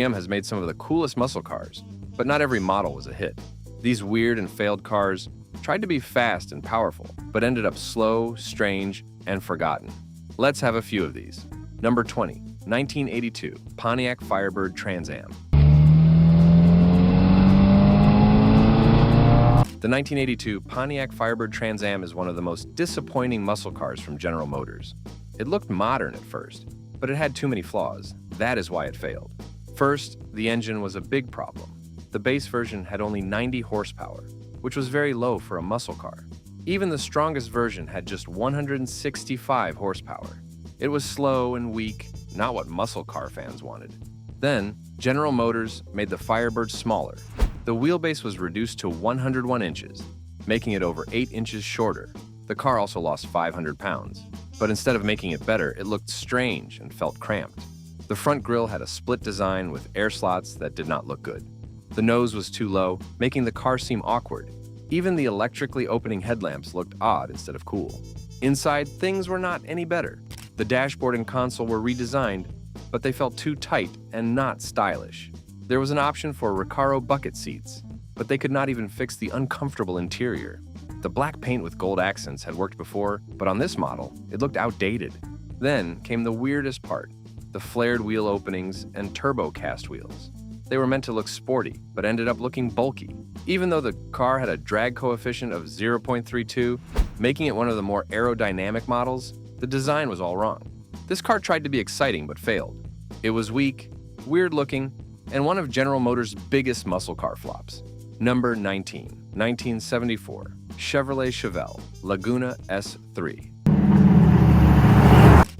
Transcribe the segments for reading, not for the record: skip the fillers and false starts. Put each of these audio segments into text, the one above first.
GM has made some of the coolest muscle cars, but not every model was a hit. These weird and failed cars tried to be fast and powerful, but ended up slow, strange, and forgotten. Let's have a few of these. Number 20, 1982 Pontiac Firebird Trans Am. The 1982 Pontiac Firebird Trans Am is one of the most disappointing muscle cars from General Motors. It looked modern at first, but it had too many flaws. That is why it failed. First, the engine was a big problem. The base version had only 90 horsepower, which was very low for a muscle car. Even the strongest version had just 165 horsepower. It was slow and weak, not what muscle car fans wanted. Then, General Motors made the Firebird smaller. The wheelbase was reduced to 101 inches, making it over 8 inches shorter. The car also lost 500 pounds. But instead of making it better, it looked strange and felt cramped. The front grille had a split design with air slots that did not look good. The nose was too low, making the car seem awkward. Even the electrically opening headlamps looked odd instead of cool. Inside, things were not any better. The dashboard and console were redesigned, but they felt too tight and not stylish. There was an option for Recaro bucket seats, but they could not even fix the uncomfortable interior. The black paint with gold accents had worked before, but on this model, it looked outdated. Then came the weirdest part, the flared wheel openings and turbo cast wheels. They were meant to look sporty, but ended up looking bulky. Even though the car had a drag coefficient of 0.32, making it one of the more aerodynamic models, the design was all wrong. This car tried to be exciting but failed. It was weak, weird looking, and one of General Motors' biggest muscle car flops. Number 19, 1974, Chevrolet Chevelle Laguna S3.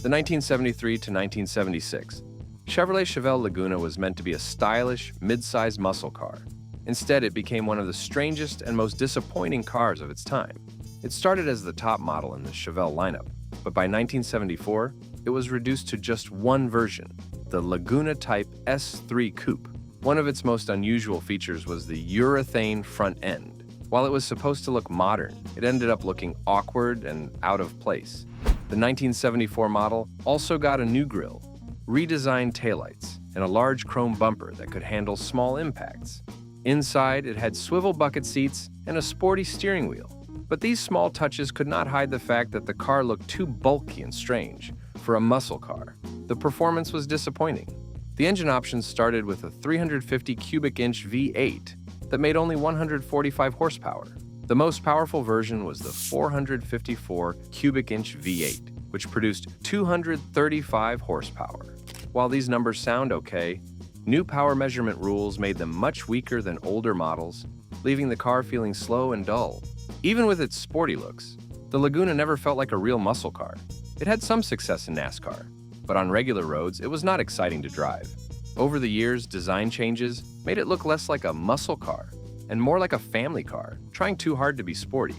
The 1973 to 1976, Chevrolet Chevelle Laguna was meant to be a stylish, mid-sized muscle car. Instead, it became one of the strangest and most disappointing cars of its time. It started as the top model in the Chevelle lineup, but by 1974, it was reduced to just one version, the Laguna Type S3 Coupe. One of its most unusual features was the urethane front end. While it was supposed to look modern, it ended up looking awkward and out of place. The 1974 model also got a new grille, redesigned taillights, and a large chrome bumper that could handle small impacts. Inside, it had swivel bucket seats and a sporty steering wheel. But these small touches could not hide the fact that the car looked too bulky and strange for a muscle car. The performance was disappointing. The engine options started with a 350 cubic inch V8 that made only 145 horsepower. The most powerful version was the 454 cubic inch V8, which produced 235 horsepower. While these numbers sound okay, new power measurement rules made them much weaker than older models, leaving the car feeling slow and dull. Even with its sporty looks, the Laguna never felt like a real muscle car. It had some success in NASCAR, but on regular roads, it was not exciting to drive. Over the years, design changes made it look less like a muscle car and more like a family car, trying too hard to be sporty.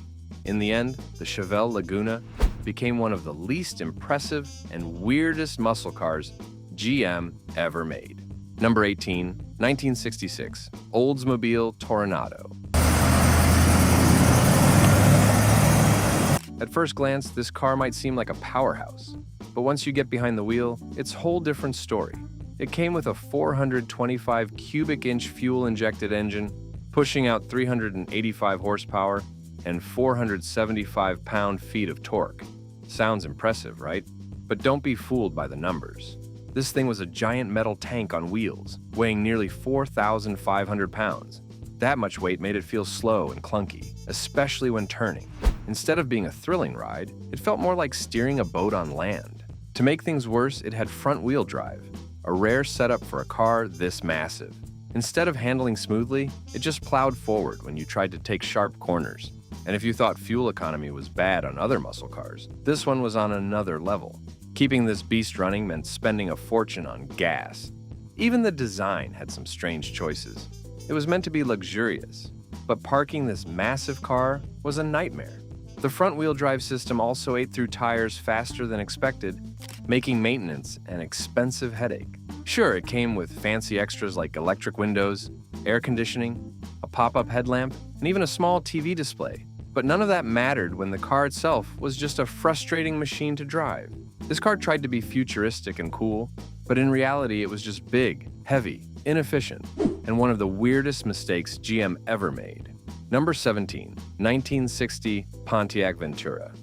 In the end, the Chevelle Laguna became one of the least impressive and weirdest muscle cars GM ever made. Number 18, 1966, Oldsmobile Toronado. At first glance, this car might seem like a powerhouse, but once you get behind the wheel, it's a whole different story. It came with a 425 cubic inch fuel-injected engine, pushing out 385 horsepower and 475 pound-feet of torque. Sounds impressive, right? But don't be fooled by the numbers. This thing was a giant metal tank on wheels, weighing nearly 4,500 pounds. That much weight made it feel slow and clunky, especially when turning. Instead of being a thrilling ride, it felt more like steering a boat on land. To make things worse, it had front-wheel drive, a rare setup for a car this massive. Instead of handling smoothly, it just plowed forward when you tried to take sharp corners. And if you thought fuel economy was bad on other muscle cars, this one was on another level. Keeping this beast running meant spending a fortune on gas. Even the design had some strange choices. It was meant to be luxurious, but parking this massive car was a nightmare. The front-wheel drive system also ate through tires faster than expected, making maintenance an expensive headache. Sure, it came with fancy extras like electric windows, air conditioning, a pop-up headlamp, and even a small TV display. But none of that mattered when the car itself was just a frustrating machine to drive. This car tried to be futuristic and cool, but in reality it was just big, heavy, inefficient, and one of the weirdest mistakes GM ever made. Number 17, 1960 Pontiac Ventura.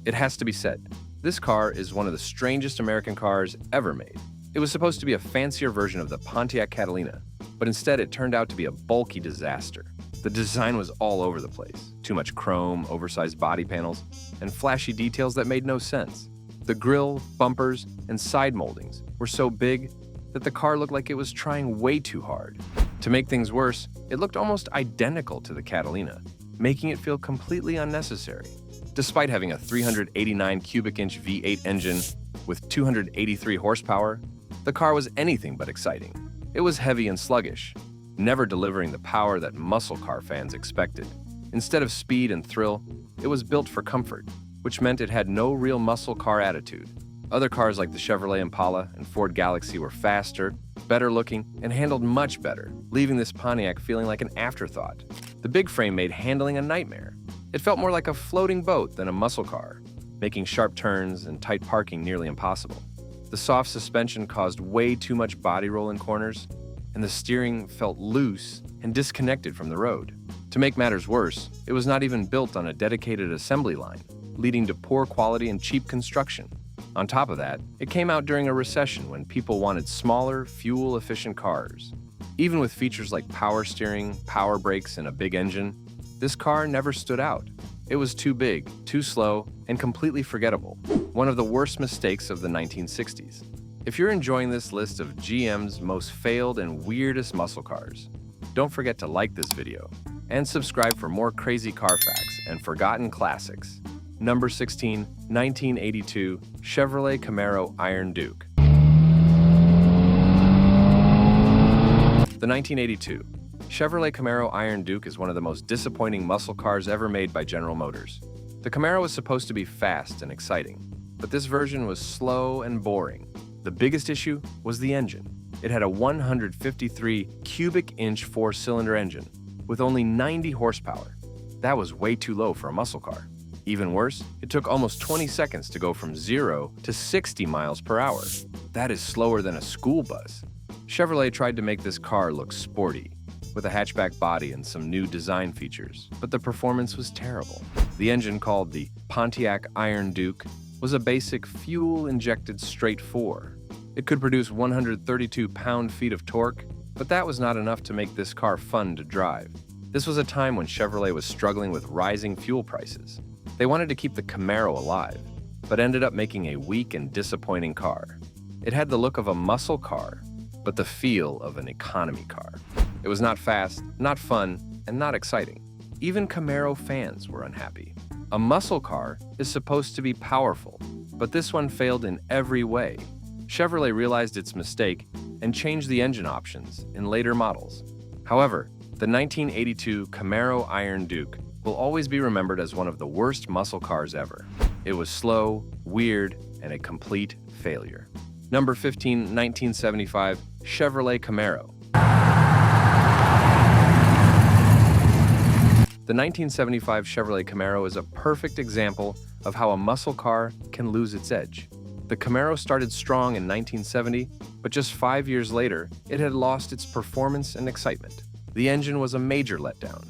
It has to be said, this car is one of the strangest American cars ever made. It was supposed to be a fancier version of the Pontiac Catalina, but instead it turned out to be a bulky disaster. The design was all over the place. Too much chrome, oversized body panels, and flashy details that made no sense. The grille, bumpers, and side moldings were so big that the car looked like it was trying way too hard. To make things worse, it looked almost identical to the Catalina, making it feel completely unnecessary. Despite having a 389 cubic inch V8 engine with 283 horsepower, the car was anything but exciting. It was heavy and sluggish, never delivering the power that muscle car fans expected. Instead of speed and thrill, it was built for comfort, which meant it had no real muscle car attitude. Other cars like the Chevrolet Impala and Ford Galaxy were faster, better looking, and handled much better, leaving this Pontiac feeling like an afterthought. The big frame made handling a nightmare. It felt more like a floating boat than a muscle car, making sharp turns and tight parking nearly impossible. The soft suspension caused way too much body roll in corners, and the steering felt loose and disconnected from the road. To make matters worse, it was not even built on a dedicated assembly line, leading to poor quality and cheap construction. On top of that, it came out during a recession when people wanted smaller, fuel-efficient cars. Even with features like power steering, power brakes, and a big engine, this car never stood out. It was too big, too slow, and completely forgettable. One of the worst mistakes of the 1960s. If you're enjoying this list of GM's most failed and weirdest muscle cars, don't forget to like this video and subscribe for more crazy car facts and forgotten classics. Number 16, 1982 Chevrolet Camaro Iron Duke. The 1982 Chevrolet Camaro Iron Duke is one of the most disappointing muscle cars ever made by General Motors. The Camaro was supposed to be fast and exciting, but this version was slow and boring. The biggest issue was the engine. It had a 153 cubic inch four-cylinder engine with only 90 horsepower. That was way too low for a muscle car. Even worse, it took almost 20 seconds to go from 0 to 60 miles per hour. That is slower than a school bus. Chevrolet tried to make this car look sporty, with a hatchback body and some new design features, but the performance was terrible. The engine, called the Pontiac Iron Duke, was a basic fuel-injected straight four. It could produce 132 pound-feet of torque, but that was not enough to make this car fun to drive. This was a time when Chevrolet was struggling with rising fuel prices. They wanted to keep the Camaro alive, but ended up making a weak and disappointing car. It had the look of a muscle car, but the feel of an economy car. It was not fast, not fun, and not exciting. Even Camaro fans were unhappy. A muscle car is supposed to be powerful, but this one failed in every way. Chevrolet realized its mistake and changed the engine options in later models. However, the 1982 Camaro Iron Duke will always be remembered as one of the worst muscle cars ever. It was slow, weird, and a complete failure. Number 15, 1975 Chevrolet Camaro. The 1975 Chevrolet Camaro is a perfect example of how a muscle car can lose its edge. The Camaro started strong in 1970, but just 5 years later, it had lost its performance and excitement. The engine was a major letdown.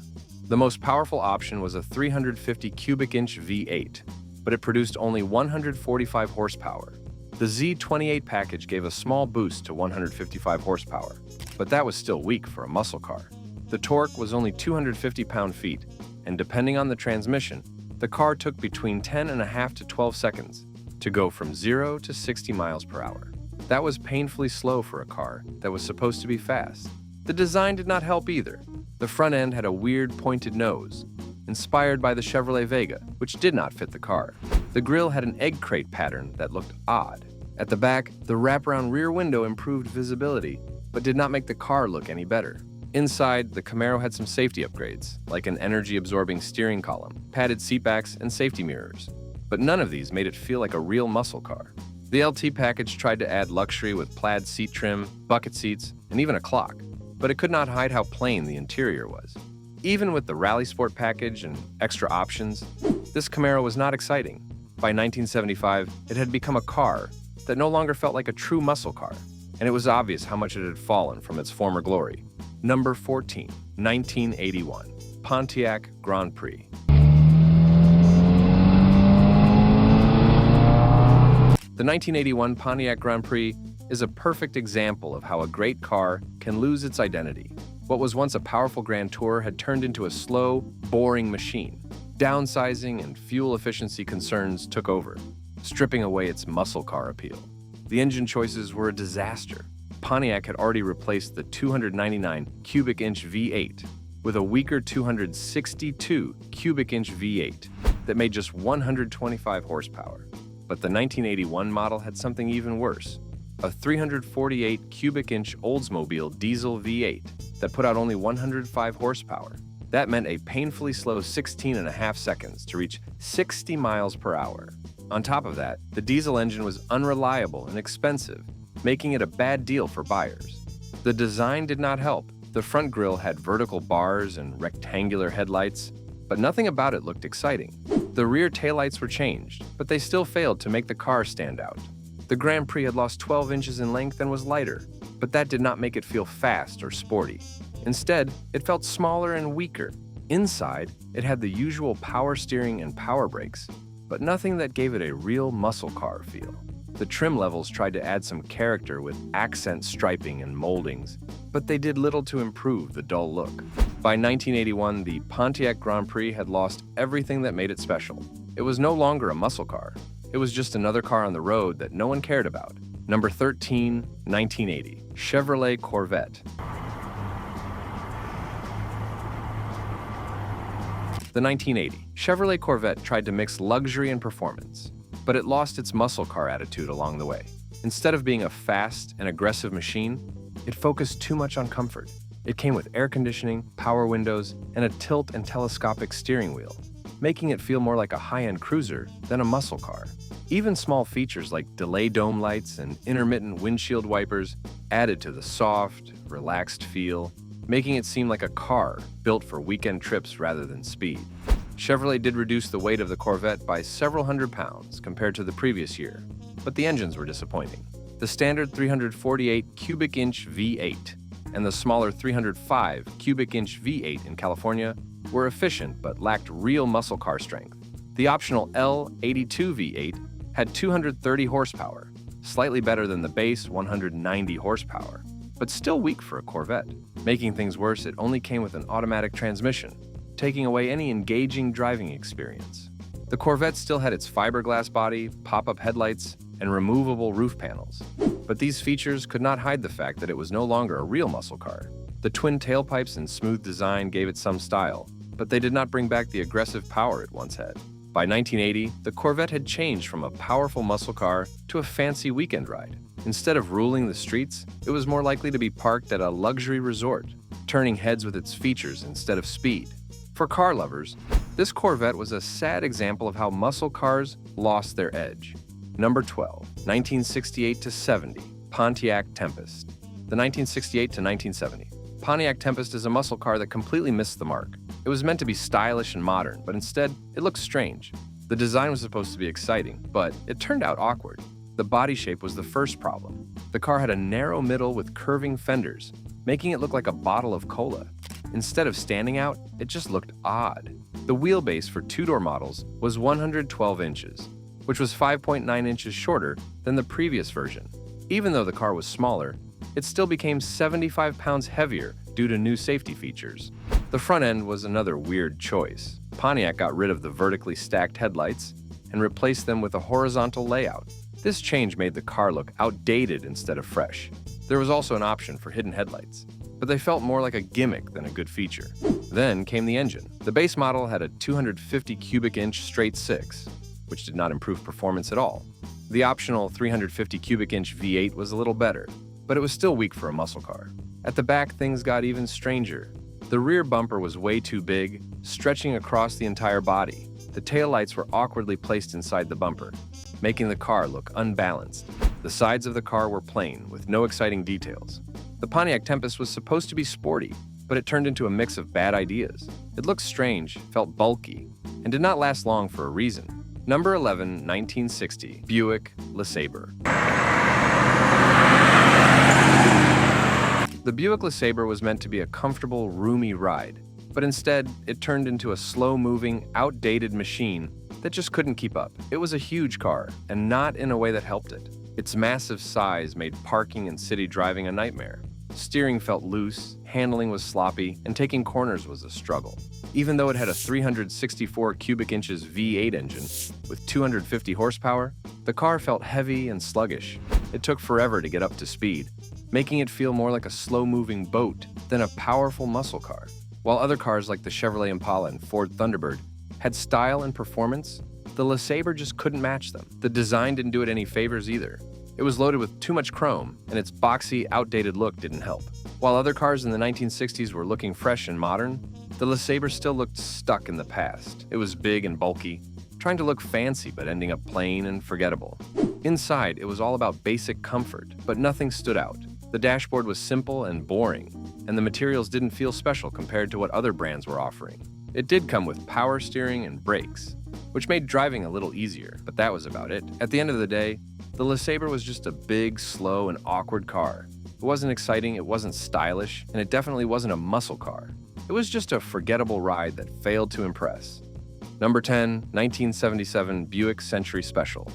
The most powerful option was a 350 cubic inch V8, but it produced only 145 horsepower. The Z28 package gave a small boost to 155 horsepower, but that was still weak for a muscle car. The torque was only 250 pound-feet, and depending on the transmission, the car took between 10.5 to 12 seconds to go from 0 to 60 miles per hour. That was painfully slow for a car that was supposed to be fast. The design did not help either. The front end had a weird pointed nose, inspired by the Chevrolet Vega, which did not fit the car. The grille had an egg crate pattern that looked odd. At the back, the wraparound rear window improved visibility, but did not make the car look any better. Inside, the Camaro had some safety upgrades, like an energy-absorbing steering column, padded seatbacks, and safety mirrors. But none of these made it feel like a real muscle car. The LT package tried to add luxury with plaid seat trim, bucket seats, and even a clock, but it could not hide how plain the interior was. Even with the Rally Sport package and extra options, this Camaro was not exciting. By 1975, it had become a car that no longer felt like a true muscle car, and it was obvious how much it had fallen from its former glory. Number 14, 1981, Pontiac Grand Prix. The 1981 Pontiac Grand Prix is a perfect example of how a great car can lose its identity. What was once a powerful Grand Tour had turned into a slow, boring machine. Downsizing and fuel efficiency concerns took over, stripping away its muscle car appeal. The engine choices were a disaster. Pontiac had already replaced the 299 cubic inch V8 with a weaker 262 cubic inch V8 that made just 125 horsepower. But the 1981 model had something even worse, a 348 cubic inch Oldsmobile diesel V8 that put out only 105 horsepower. That meant a painfully slow 16.5 seconds to reach 60 miles per hour. On top of that, the diesel engine was unreliable and expensive, making it a bad deal for buyers. The design did not help. The front grille had vertical bars and rectangular headlights, but nothing about it looked exciting. The rear taillights were changed, but they still failed to make the car stand out. The Grand Prix had lost 12 inches in length and was lighter, but that did not make it feel fast or sporty. Instead, it felt smaller and weaker. Inside, it had the usual power steering and power brakes, but nothing that gave it a real muscle car feel. The trim levels tried to add some character with accent striping and moldings, but they did little to improve the dull look. By 1981, the Pontiac Grand Prix had lost everything that made it special. It was no longer a muscle car. It was just another car on the road that no one cared about. Number 13, 1980, Chevrolet Corvette. The 1980 Chevrolet Corvette tried to mix luxury and performance, but it lost its muscle car attitude along the way. Instead of being a fast and aggressive machine, it focused too much on comfort. It came with air conditioning, power windows, and a tilt and telescopic steering wheel, making it feel more like a high-end cruiser than a muscle car. Even small features like delay dome lights and intermittent windshield wipers added to the soft, relaxed feel, making it seem like a car built for weekend trips rather than speed. Chevrolet did reduce the weight of the Corvette by several hundred pounds compared to the previous year, but the engines were disappointing. The standard 348 cubic inch V8 and the smaller 305 cubic inch V8 in California were efficient but lacked real muscle car strength. The optional L82 V8 had 230 horsepower, slightly better than the base 190 horsepower, but still weak for a Corvette. Making things worse, it only came with an automatic transmission, taking away any engaging driving experience. The Corvette still had its fiberglass body, pop-up headlights, and removable roof panels, but these features could not hide the fact that it was no longer a real muscle car. The twin tailpipes and smooth design gave it some style, but they did not bring back the aggressive power it once had. By 1980, the Corvette had changed from a powerful muscle car to a fancy weekend ride. Instead of ruling the streets, it was more likely to be parked at a luxury resort, turning heads with its features instead of speed. For car lovers, this Corvette was a sad example of how muscle cars lost their edge. Number 12, 1968 to 70, Pontiac Tempest. The 1968 to 1970. Pontiac Tempest is a muscle car that completely missed the mark. It was meant to be stylish and modern, but instead, it looked strange. The design was supposed to be exciting, but it turned out awkward. The body shape was the first problem. The car had a narrow middle with curving fenders, making it look like a bottle of cola. Instead of standing out, it just looked odd. The wheelbase for two-door models was 112 inches, which was 5.9 inches shorter than the previous version. Even though the car was smaller, it still became 75 pounds heavier due to new safety features. The front end was another weird choice. Pontiac got rid of the vertically stacked headlights and replaced them with a horizontal layout. This change made the car look outdated instead of fresh. There was also an option for hidden headlights, but they felt more like a gimmick than a good feature. Then came the engine. The base model had a 250 cubic inch straight six, which did not improve performance at all. The optional 350 cubic inch V8 was a little better, but it was still weak for a muscle car. At the back, things got even stranger. The rear bumper was way too big, stretching across the entire body. The taillights were awkwardly placed inside the bumper, making the car look unbalanced. The sides of the car were plain, with no exciting details. The Pontiac Tempest was supposed to be sporty, but it turned into a mix of bad ideas. It looked strange, felt bulky, and did not last long for a reason. Number 11, 1960, Buick LeSabre. The Buick LeSabre was meant to be a comfortable, roomy ride, but instead, it turned into a slow-moving, outdated machine that just couldn't keep up. It was a huge car, and not in a way that helped it. Its massive size made parking and city driving a nightmare. Steering felt loose, handling was sloppy, and taking corners was a struggle. Even though it had a 364 cubic inches V8 engine with 250 horsepower, the car felt heavy and sluggish. It took forever to get up to speed, making it feel more like a slow-moving boat than a powerful muscle car. While other cars like the Chevrolet Impala and Ford Thunderbird had style and performance, the LeSabre just couldn't match them. The design didn't do it any favors either. It was loaded with too much chrome, and its boxy, outdated look didn't help. While other cars in the 1960s were looking fresh and modern, the LeSabre still looked stuck in the past. It was big and bulky, trying to look fancy but ending up plain and forgettable. Inside, it was all about basic comfort, but nothing stood out. The dashboard was simple and boring, and the materials didn't feel special compared to what other brands were offering. It did come with power steering and brakes, which made driving a little easier, but that was about it. At the end of the day, the LeSabre was just a big, slow, and awkward car. It wasn't exciting, it wasn't stylish, and it definitely wasn't a muscle car. It was just a forgettable ride that failed to impress. Number 10, 1977 Buick Century Special.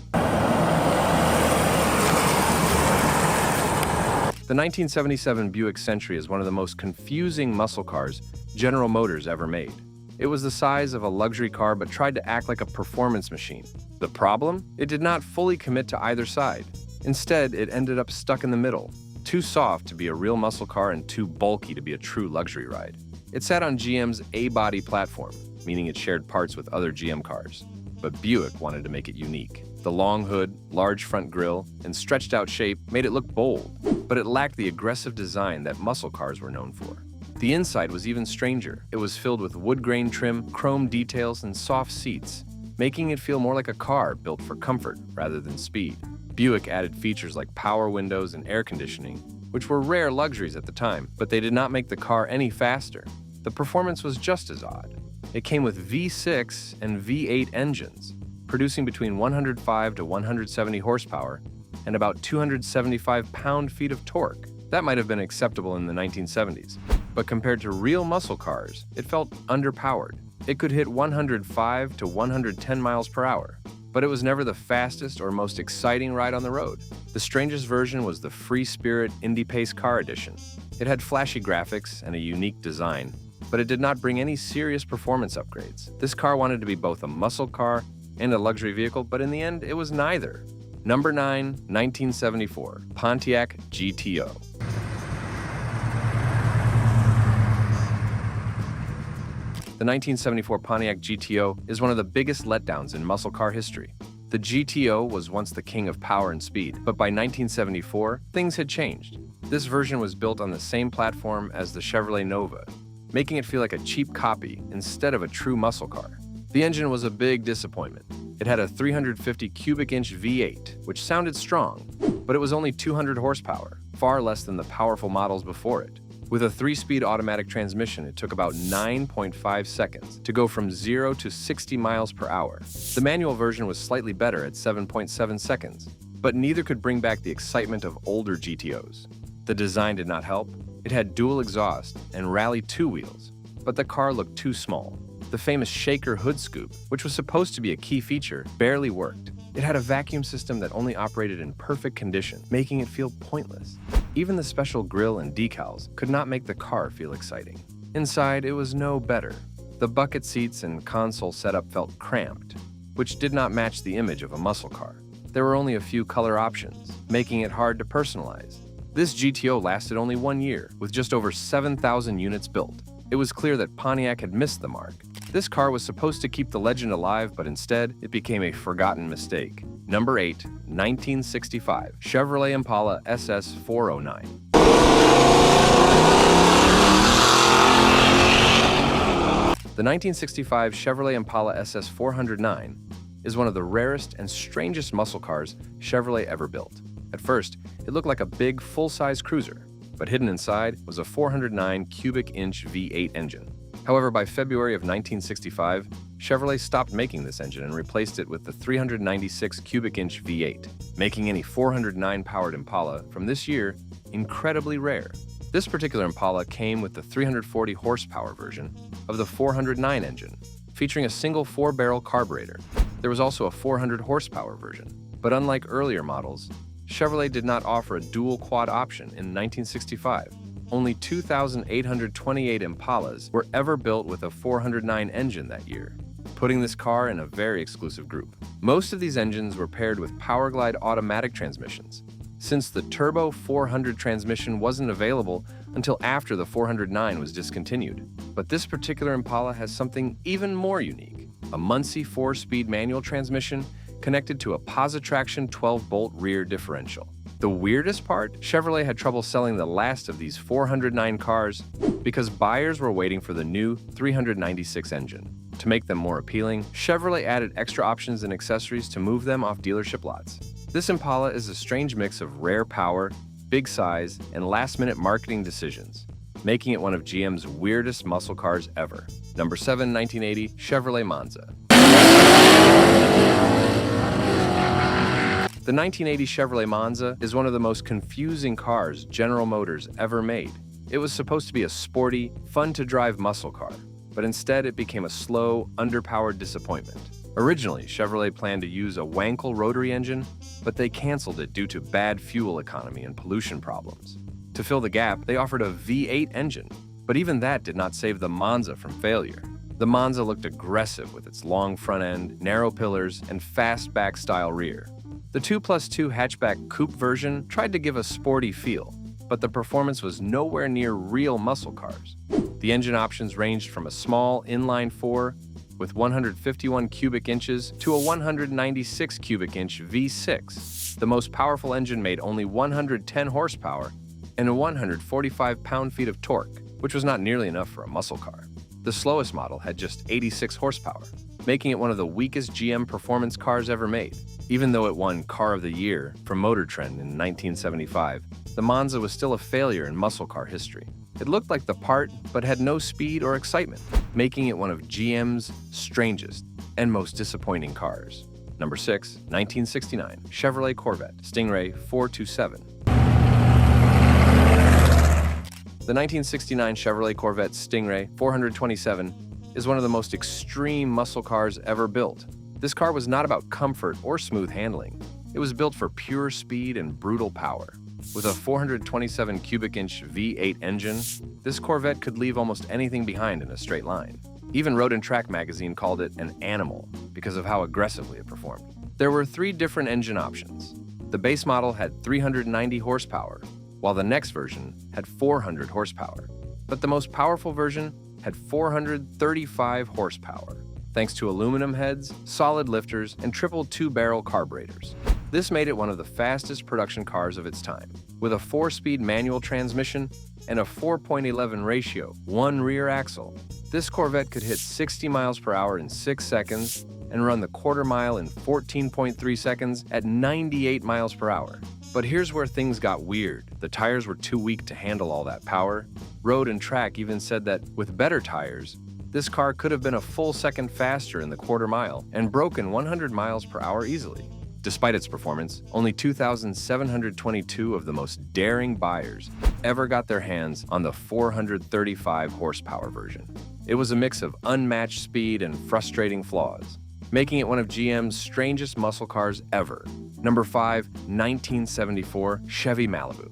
The 1977 Buick Century is one of the most confusing muscle cars General Motors ever made. It was the size of a luxury car but tried to act like a performance machine. The problem? It did not fully commit to either side. Instead, it ended up stuck in the middle, too soft to be a real muscle car and too bulky to be a true luxury ride. It sat on GM's A-body platform, meaning it shared parts with other GM cars. But Buick wanted to make it unique. The long hood, large front grille, and stretched-out shape made it look bold, but it lacked the aggressive design that muscle cars were known for. The inside was even stranger. It was filled with wood grain trim, chrome details, and soft seats, making it feel more like a car built for comfort rather than speed. Buick added features like power windows and air conditioning, which were rare luxuries at the time, but they did not make the car any faster. The performance was just as odd. It came with V6 and V8 engines, producing between 105 to 170 horsepower and about 275 pound-feet of torque. That might have been acceptable in the 1970s, but compared to real muscle cars, it felt underpowered. It could hit 105 to 110 miles per hour, but it was never the fastest or most exciting ride on the road. The strangest version was the Free Spirit Indy Pace Car Edition. It had flashy graphics and a unique design, but it did not bring any serious performance upgrades. This car wanted to be both a muscle car and a luxury vehicle, but in the end, it was neither. Number 9, 1974, Pontiac GTO. The 1974 Pontiac GTO is one of the biggest letdowns in muscle car history. The GTO was once the king of power and speed, but by 1974, things had changed. This version was built on the same platform as the Chevrolet Nova, making it feel like a cheap copy instead of a true muscle car. The engine was a big disappointment. It had a 350 cubic inch V8, which sounded strong, but it was only 200 horsepower, far less than the powerful models before it. With a 3-speed automatic transmission, it took about 9.5 seconds to go from 0 to 60 miles per hour. The manual version was slightly better at 7.7 seconds, but neither could bring back the excitement of older GTOs. The design did not help. It had dual exhaust and Rally 2 wheels, but the car looked too small. The famous shaker hood scoop, which was supposed to be a key feature, barely worked. It had a vacuum system that only operated in perfect condition, making it feel pointless. Even the special grille and decals could not make the car feel exciting. Inside, it was no better. The bucket seats and console setup felt cramped, which did not match the image of a muscle car. There were only a few color options, making it hard to personalize. This GTO lasted only 1 year, with just over 7,000 units built. It was clear that Pontiac had missed the mark. This car was supposed to keep the legend alive, but instead, it became a forgotten mistake. Number 8, 1965, Chevrolet Impala SS 409. The 1965 Chevrolet Impala SS 409 is one of the rarest and strangest muscle cars Chevrolet ever built. At first, it looked like a big, full-size cruiser, but hidden inside was a 409 cubic inch V8 engine. However, by February of 1965, Chevrolet stopped making this engine and replaced it with the 396 cubic inch V8, making any 409-powered Impala from this year incredibly rare. This particular Impala came with the 340 horsepower version of the 409 engine, featuring a single 4-barrel carburetor. There was also a 400 horsepower version, but unlike earlier models, Chevrolet did not offer a dual quad option in 1965. Only 2,828 Impalas were ever built with a 409 engine that year, putting this car in a very exclusive group. Most of these engines were paired with Powerglide automatic transmissions, since the Turbo 400 transmission wasn't available until after the 409 was discontinued. But this particular Impala has something even more unique: a Muncie 4-speed manual transmission connected to a Positraction 12-bolt rear differential. The weirdest part? Chevrolet had trouble selling the last of these 409 cars because buyers were waiting for the new 396 engine. To make them more appealing, Chevrolet added extra options and accessories to move them off dealership lots. This Impala is a strange mix of rare power, big size, and last-minute marketing decisions, making it one of GM's weirdest muscle cars ever. Number 7, 1980 Chevrolet Monza. The 1980 Chevrolet Monza is one of the most confusing cars General Motors ever made. It was supposed to be a sporty, fun-to-drive muscle car, but instead it became a slow, underpowered disappointment. Originally, Chevrolet planned to use a Wankel rotary engine, but they canceled it due to bad fuel economy and pollution problems. To fill the gap, they offered a V8 engine, but even that did not save the Monza from failure. The Monza looked aggressive with its long front end, narrow pillars, and fastback-style rear. The 2+2 hatchback coupe version tried to give a sporty feel, but the performance was nowhere near real muscle cars. The engine options ranged from a small inline-4 with 151 cubic inches to a 196 cubic inch V6. The most powerful engine made only 110 horsepower and 145 pound-feet of torque, which was not nearly enough for a muscle car. The slowest model had just 86 horsepower, making it one of the weakest GM performance cars ever made. Even though it won Car of the Year from Motor Trend in 1975, the Monza was still a failure in muscle car history. It looked like the part, but had no speed or excitement, making it one of GM's strangest and most disappointing cars. Number 6, 1969 Chevrolet Corvette Stingray 427. The 1969 Chevrolet Corvette Stingray 427 is one of the most extreme muscle cars ever built. This car was not about comfort or smooth handling. It was built for pure speed and brutal power. With a 427 cubic inch V8 engine, this Corvette could leave almost anything behind in a straight line. Even Road and Track magazine called it an animal because of how aggressively it performed. There were 3 different engine options. The base model had 390 horsepower, while the next version had 400 horsepower. But the most powerful version had 435 horsepower, thanks to aluminum heads, solid lifters, and triple 2-barrel carburetors. This made it one of the fastest production cars of its time. With a 4-speed manual transmission and a 4.11 ratio, 1 rear axle, this Corvette could hit 60 miles per hour in 6 seconds and run the quarter mile in 14.3 seconds at 98 miles per hour. But here's where things got weird. The tires were too weak to handle all that power. Road and Track even said that with better tires, this car could have been a full second faster in the quarter mile and broken 100 miles per hour easily. Despite its performance, only 2,722 of the most daring buyers ever got their hands on the 435 horsepower version. It was a mix of unmatched speed and frustrating flaws, making it one of GM's strangest muscle cars ever. Number 5, 1974 Chevy Malibu.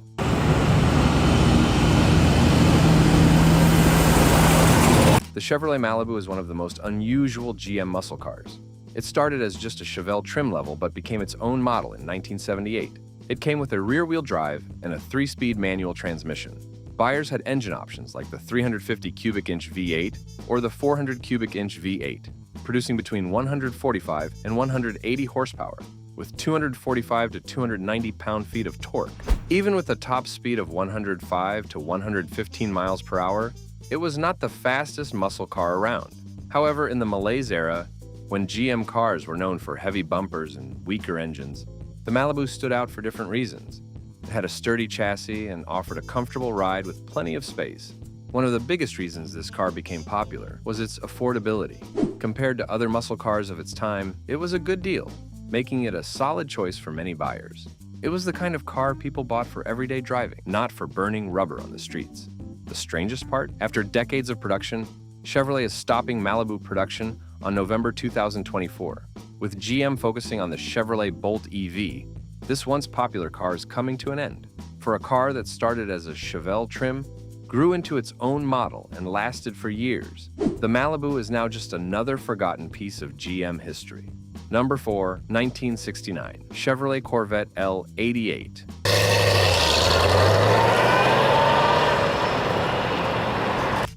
The Chevrolet Malibu is one of the most unusual GM muscle cars. It started as just a Chevelle trim level but became its own model in 1978. It came with a rear-wheel drive and a 3-speed manual transmission. Buyers had engine options like the 350 cubic inch V8 or the 400 cubic inch V8, producing between 145 and 180 horsepower, with 245 to 290 pound-feet of torque. Even with a top speed of 105 to 115 miles per hour, it was not the fastest muscle car around. However, in the malaise era, when GM cars were known for heavy bumpers and weaker engines, the Malibu stood out for different reasons. It had a sturdy chassis and offered a comfortable ride with plenty of space. One of the biggest reasons this car became popular was its affordability. Compared to other muscle cars of its time, it was a good deal, making it a solid choice for many buyers. It was the kind of car people bought for everyday driving, not for burning rubber on the streets. The strangest part? After decades of production, Chevrolet is stopping Malibu production on November 2024. With GM focusing on the Chevrolet Bolt EV, this once popular car is coming to an end. For a car that started as a Chevelle trim, grew into its own model, and lasted for years, the Malibu is now just another forgotten piece of GM history. Number 4, 1969, Chevrolet Corvette L88.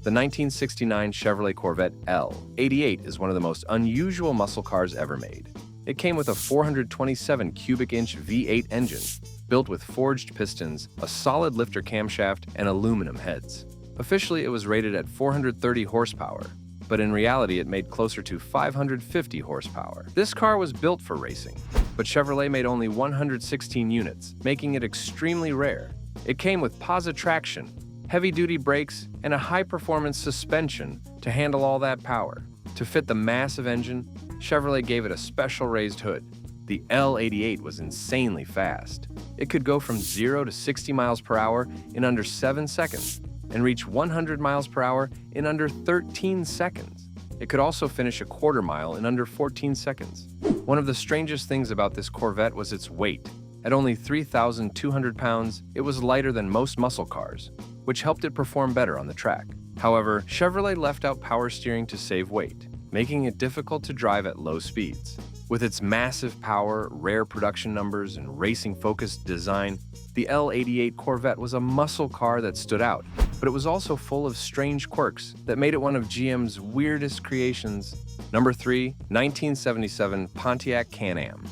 The 1969 Chevrolet Corvette L88 is one of the most unusual muscle cars ever made. It came with a 427 cubic inch V8 engine, built with forged pistons, a solid lifter camshaft, and aluminum heads. Officially, it was rated at 430 horsepower, but in reality it made closer to 550 horsepower. This car was built for racing, but Chevrolet made only 116 units, making it extremely rare. It came with Posa traction, heavy-duty brakes, and a high-performance suspension to handle all that power. To fit the massive engine, Chevrolet gave it a special raised hood. The L88 was insanely fast. It could go from 0 to 60 miles per hour in under 7 seconds and reach 100 miles per hour in under 13 seconds. It could also finish a quarter mile in under 14 seconds. One of the strangest things about this Corvette was its weight. At only 3,200 pounds, it was lighter than most muscle cars, which helped it perform better on the track. However, Chevrolet left out power steering to save weight, making it difficult to drive at low speeds. With its massive power, rare production numbers, and racing-focused design, the L88 Corvette was a muscle car that stood out, but it was also full of strange quirks that made it one of GM's weirdest creations. Number 3, 1977 Pontiac Can-Am.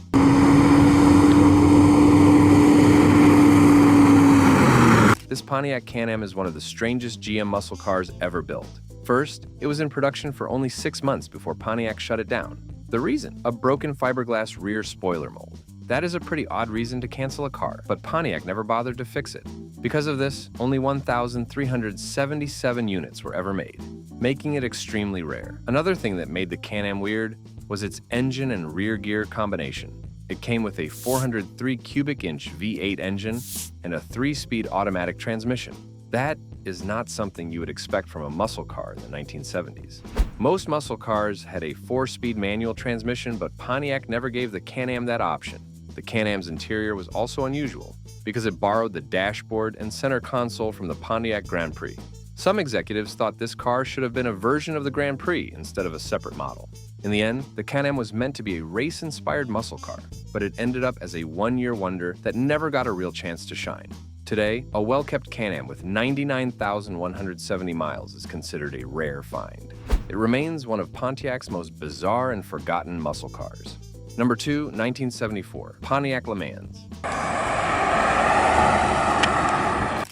This Pontiac Can-Am is one of the strangest GM muscle cars ever built. First, it was in production for only 6 months before Pontiac shut it down. The reason? A broken fiberglass rear spoiler mold. That is a pretty odd reason to cancel a car, but Pontiac never bothered to fix it. Because of this, only 1,377 units were ever made, making it extremely rare. Another thing that made the Can-Am weird was its engine and rear gear combination. It came with a 403 cubic inch V8 engine and a 3-speed automatic transmission. That is not something you would expect from a muscle car in the 1970s. Most muscle cars had a 4-speed manual transmission, but Pontiac never gave the Can-Am that option. The Can-Am's interior was also unusual because it borrowed the dashboard and center console from the Pontiac Grand Prix. Some executives thought this car should have been a version of the Grand Prix instead of a separate model. In the end, the Can-Am was meant to be a race-inspired muscle car, but it ended up as a one-year wonder that never got a real chance to shine. Today, a well-kept Can-Am with 99,170 miles is considered a rare find. It remains one of Pontiac's most bizarre and forgotten muscle cars. Number 2, 1974, Pontiac Le Mans.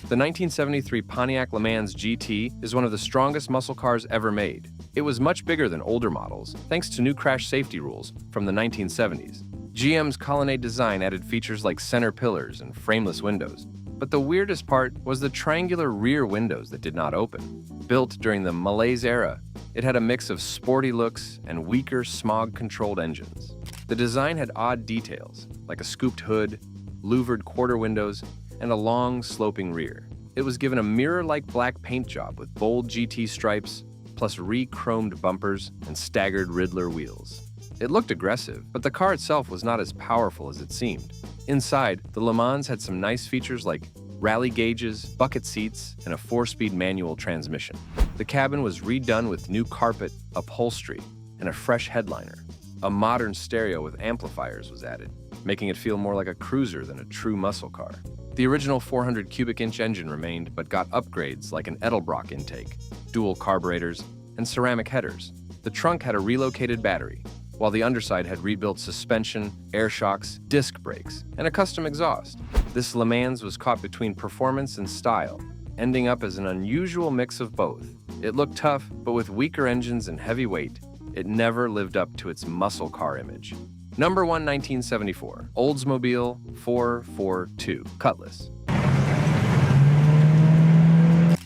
The 1973 Pontiac Le Mans GT is one of the strongest muscle cars ever made. It was much bigger than older models, thanks to new crash safety rules from the 1970s. GM's Colonnade design added features like center pillars and frameless windows. But the weirdest part was the triangular rear windows that did not open. Built during the Malaise era, it had a mix of sporty looks and weaker smog-controlled engines. The design had odd details, like a scooped hood, louvered quarter windows, and a long, sloping rear. It was given a mirror-like black paint job with bold GT stripes, plus re-chromed bumpers and staggered Riddler wheels. It looked aggressive, but the car itself was not as powerful as it seemed. Inside, the Le Mans had some nice features like rally gauges, bucket seats, and a 4-speed manual transmission. The cabin was redone with new carpet, upholstery, and a fresh headliner. A modern stereo with amplifiers was added, making it feel more like a cruiser than a true muscle car. The original 400 cubic inch engine remained, but got upgrades like an Edelbrock intake, dual carburetors, and ceramic headers. The trunk had a relocated battery, while the underside had rebuilt suspension, air shocks, disc brakes, and a custom exhaust. This Le Mans was caught between performance and style, ending up as an unusual mix of both. It looked tough, but with weaker engines and heavy weight, it never lived up to its muscle car image. Number 1, 1974, Oldsmobile 442 Cutlass.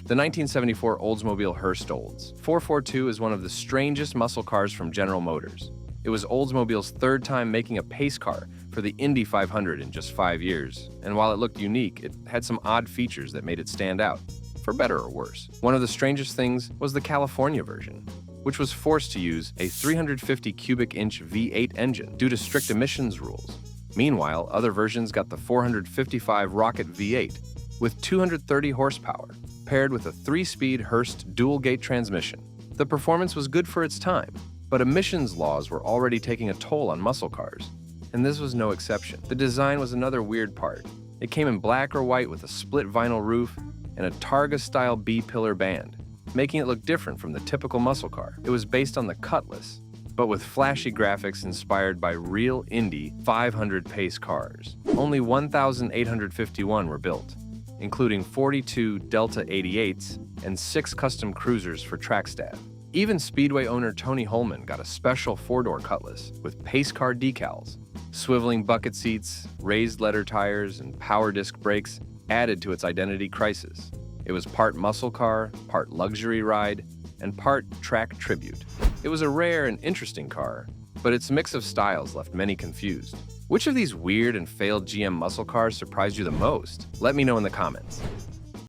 The 1974 Oldsmobile Hearst Olds 442 is one of the strangest muscle cars from General Motors. It was Oldsmobile's third time making a pace car for the Indy 500 in just 5 years, and while it looked unique, it had some odd features that made it stand out, for better or worse. One of the strangest things was the California version, which was forced to use a 350 cubic inch V8 engine due to strict emissions rules. Meanwhile, other versions got the 455 Rocket V8 with 230 horsepower, paired with a 3-speed Hearst dual-gate transmission. The performance was good for its time, but emissions laws were already taking a toll on muscle cars, and this was no exception. The design was another weird part. It came in black or white with a split vinyl roof and a Targa-style B-pillar band, making it look different from the typical muscle car. It was based on the Cutlass, but with flashy graphics inspired by real Indy 500 pace cars. Only 1,851 were built, including 42 Delta 88s and 6 custom cruisers for track-stab. Even Speedway owner Tony Holman got a special 4-door Cutlass with pace car decals. Swiveling bucket seats, raised letter tires, and power disc brakes added to its identity crisis. It was part muscle car, part luxury ride, and part track tribute. It was a rare and interesting car, but its mix of styles left many confused. Which of these weird and failed GM muscle cars surprised you the most? Let me know in the comments.